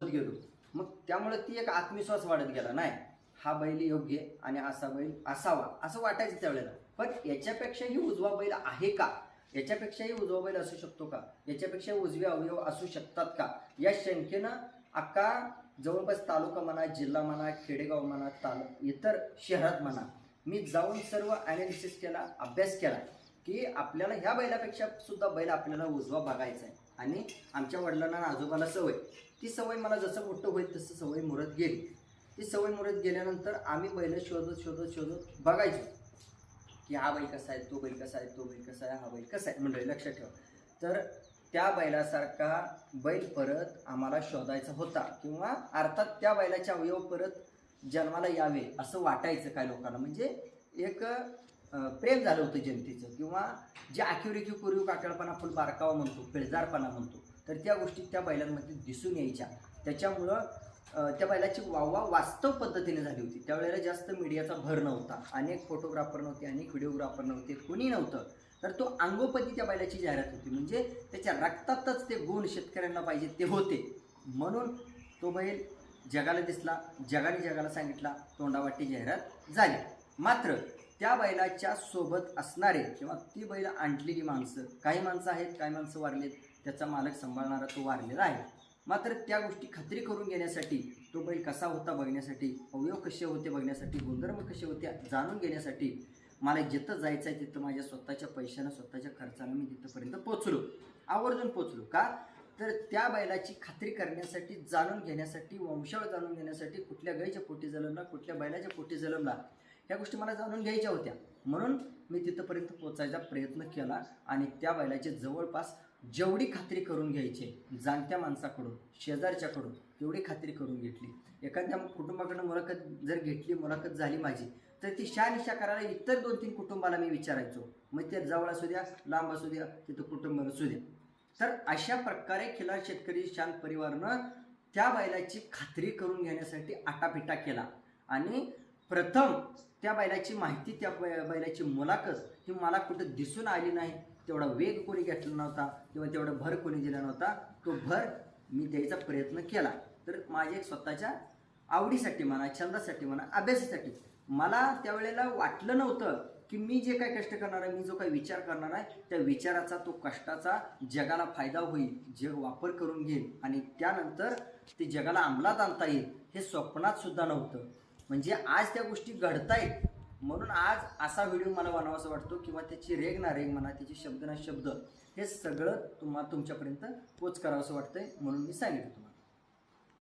गेलो. मग त्यामुळे ती एक आत्मविश्वास वाढत गेला. नाही, हा बैल योग्य आणि असा बैल असावा असं वाटायचं त्यावेळेला. पण याच्यापेक्षाही उजवा बैल आहे का, याच्यापेक्षाही उजवा बैल असू शकतो का, याच्यापेक्षा उजवे अवयव असू शकतात का, या शंकेनं अख्खा जवळपास तालुका म्हणा, जिल्हा म्हणा, खेडेगाव म्हणा, इतर शहरात म्हणा, मी जाऊन सर्व ॲनालिसिस केला, अभ्यास केला की आपल्याला ह्या बैलापेक्षा सुद्धा बैल आपल्याला उजवा बघायचा आहे. आणि आमच्या वडिलांना आजोबाला सवय, ती सवय मला जसं मोठं होईल तसं सवय मुरत गेली. ती सवय मुरत गेल्यानंतर आम्ही बैल शोधत शोधत शोधत बघायचो की हा बैल कसा आहे, तो बैल कसा आहे, तो बैल कसा आहे, हा बैल कसा आहे. मंडळी लक्षात ठेवा, तर त्या बैलासारखा बैल परत आम्हाला शोधायचा होता, किंवा अर्थात त्या बैलाचे अवयव परत जन्माला यावे असं वाटायचं काय लोकांना. म्हणजे एक प्रेम झालं होतं जनतेचं, किंवा जे आखीवरेखीव पूर्वी काटाळपणा आपण बारकावा म्हणतो, पिळजारपणा म्हणतो, तर त्या गोष्टी त्या बैलांमध्ये दिसून यायच्या. त्याच्यामुळं त्या बैलाची वाहवा वास्तव पद्धतीने झाली होती. त्यावेळेला जास्त मीडियाचा भर नव्हता, अनेक फोटोग्राफर नव्हते, अनेक व्हिडिओग्राफर नव्हते, कोणी नव्हतं. तर तो अंगोपती त्या बैलाची जाहिरात होती. म्हणजे त्याच्या रक्तातच ते गुण शेतकऱ्यांना पाहिजे ते होते. म्हणून तो बैल जगाला दिसला, जगाला सांगितला, तोंडावाटी जाहिरात झाली. मात्र त्या बैलाच्या सोबत असणारे किंवा ती बैल आणलेली माणसं, काही माणसं आहेत, काही माणसं वारलेत, त्याचा मालक सांभाळणारा तो वारलेला आहे. मात्र त्या गोष्टी खात्री करून घेण्यासाठी, तो बैल कसा होता बघण्यासाठी, अवयव कसे होते बघण्यासाठी, गुणधर्म कसे होते जाणून घेण्यासाठी मला जिथं जायचं आहे तिथं माझ्या स्वतःच्या पैशानं, स्वतःच्या खर्चानं मी तिथंपर्यंत पोचलो, आवर्जून पोचलो. का तर त्या बैलाची खात्री करण्यासाठी, जाणून घेण्यासाठी, वंशावळ जाणून घेण्यासाठी, कुठल्या गाईच्या पोटी जन्मला, कुठल्या बैलाच्या पोटी जन्मला, ह्या गोष्टी मला जाणून घ्यायच्या होत्या. म्हणून मी तिथंपर्यंत पोचायचा प्रयत्न केला आणि त्या बैलाची जवळपास जेवढी खात्री करून घ्यायची जाणत्या माणसाकडून, शेजारच्याकडून, तेवढी खात्री करून घेतली. एखाद्या कुटुंबाकडून मुलाखत जर घेतली, मुलाखत झाली माझी, तर ती शहानिशा करायला इतर 2-3 कुटुंबाला मी विचारायचो. मग ते जवळ असू द्या, लांब असू द्या, तिथं कुटुंब असू द्या. तर अशा प्रकारे खिलार शेतकरी शांत परिवारनं त्या बैलाची खात्री करून घेण्यासाठी आटापिटा केला. आणि प्रथम त्या बैलाची माहिती, त्या बैलाची मुलाखत ही मला कुठं दिसून आली नाही. तेवढा वेग कोणी घेतला नव्हता किंवा तेवढा भर कोणी दिला नव्हता. तो भर मी द्यायचा प्रयत्न केला. तर माझ्या एक स्वतःच्या आवडीसाठी म्हणा, छंदासाठी म्हणा, अभ्यासासाठी मला त्यावेळेला वाटलं नव्हतं की मी जे काही कष्ट करणार आहे, मी जो काही विचार करणार आहे, त्या विचाराचा, तो कष्टाचा जगाला फायदा होईल, जग वापर करून घेईल आणि त्यानंतर ते जगाला अंमलात आणता येईल, हे स्वप्नात सुद्धा नव्हतं. म्हणजे आज त्या गोष्टी घडतायत. म्हणून आज असा व्हिडिओ मला बनवावासा वाटतो, किंवा त्याची रेग ना रेग म्हणा, त्याची शब्द ना शब्द, हे सगळं तुमच्यापर्यंत पोच करावंसं वाटतंय, म्हणून मी सांगितलं तुम्हाला.